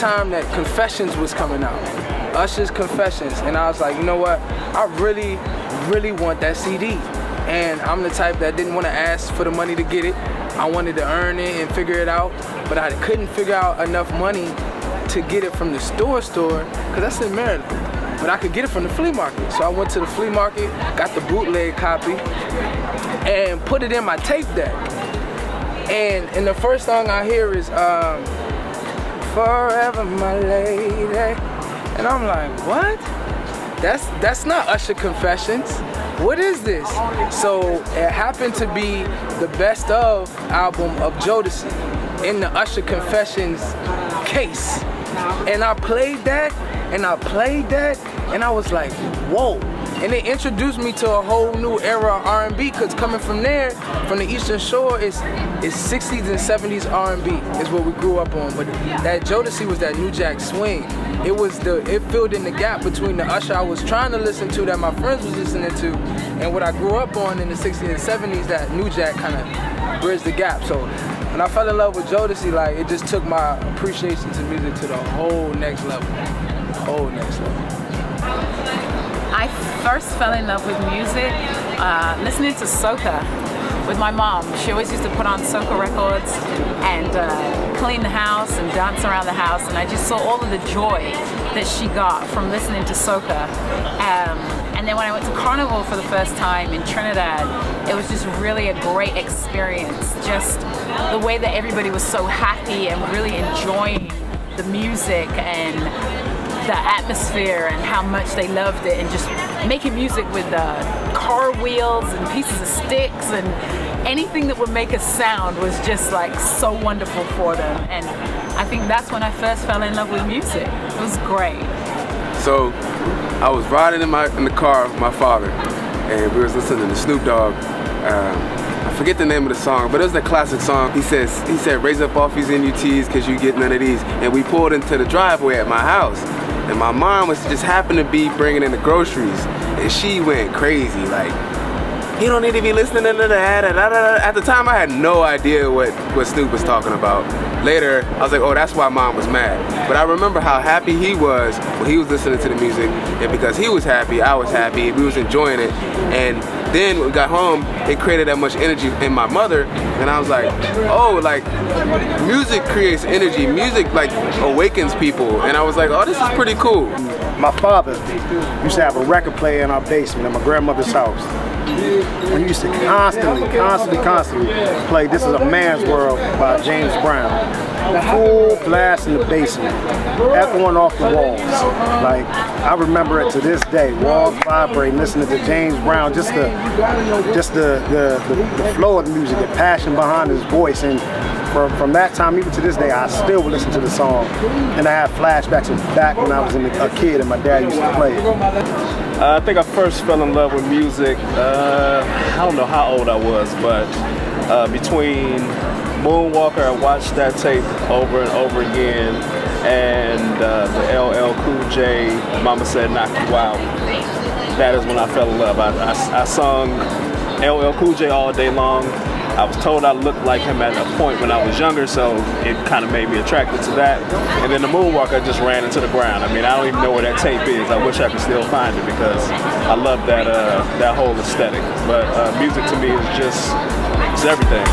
time that Confessions was coming out. Usher's Confessions. And I was like, you know what? I really, really want that CD. And I'm the type that didn't want to ask for the money to get it. I wanted to earn it and figure it out, but I couldn't figure out enough money to get it from the store, because that's in Maryland. But I could get it from the flea market. So I went to the flea market, got the bootleg copy, and put it in my tape deck. And the first song I hear is Forever My Lady. And I'm like, what? That's not Usher Confessions. What is this? So it happened to be the best of album of Jodeci in the Usher Confessions case. And I played that, and I was like, whoa. And it introduced me to a whole new era of R&B, because coming from there, from the Eastern Shore, it's 60s and 70s R&B is what we grew up on. But that Jodeci was that New Jack Swing. It filled in the gap between the Usher I was trying to listen to, that my friends was listening to, and what I grew up on in the 60s and 70s, that New Jack kind of bridged the gap. So when I fell in love with Jodeci, like, it just took my appreciation to music to the whole next level. I first fell in love with music listening to soca with my mom. She always used to put on soca records and clean the house and dance around the house, and I just saw all of the joy that she got from listening to soca. And then when I went to Carnival for the first time in Trinidad, it was just really a great experience. Just the way that everybody was so happy and really enjoying the music and the atmosphere and how much they loved it, and just making music with car wheels and pieces of sticks and anything that would make a sound was just like so wonderful for them. And I think that's when I first fell in love with music. It was great. So I was riding in the car with my father, and we was listening to Snoop Dogg. I forget the name of the song, but it was that classic song. He said, raise up off these NUTs because you get none of these. And we pulled into the driveway at my house. And my mom was just happened to be bringing in the groceries, and she went crazy, like, you don't need to be listening to that. At the time, I had no idea what Snoop was talking about. Later, I was like, oh, that's why Mom was mad. But I remember how happy he was when he was listening to the music, and because he was happy, I was happy, we was enjoying it. And then when we got home, it created that much energy in my mother, and I was like, oh, like, music creates energy. Music, like, awakens people. And I was like, oh, this is pretty cool. My father used to have a record player in our basement at my grandmother's house. And he used to constantly play This Is a Man's World by James Brown. Full blast in the basement, echoing off the walls. Like, I remember it to this day, walls vibrating, listening to James Brown, just the flow of the music, the passion behind his voice. And from that time, even to this day, I still would listen to the song, and I have flashbacks of back when I was a kid and my dad used to play it. I think I first fell in love with music, I don't know how old I was, but between Moonwalker, I watched that tape over and over again, and the LL Cool J, Mama Said Knock You Out. That is when I fell in love. I sung LL Cool J all day long. I was told I looked like him at a point when I was younger, so it kind of made me attracted to that. And then the Moonwalker just ran into the ground. I mean, I don't even know where that tape is. I wish I could still find it because I love that whole aesthetic. But music to me is just, it's everything.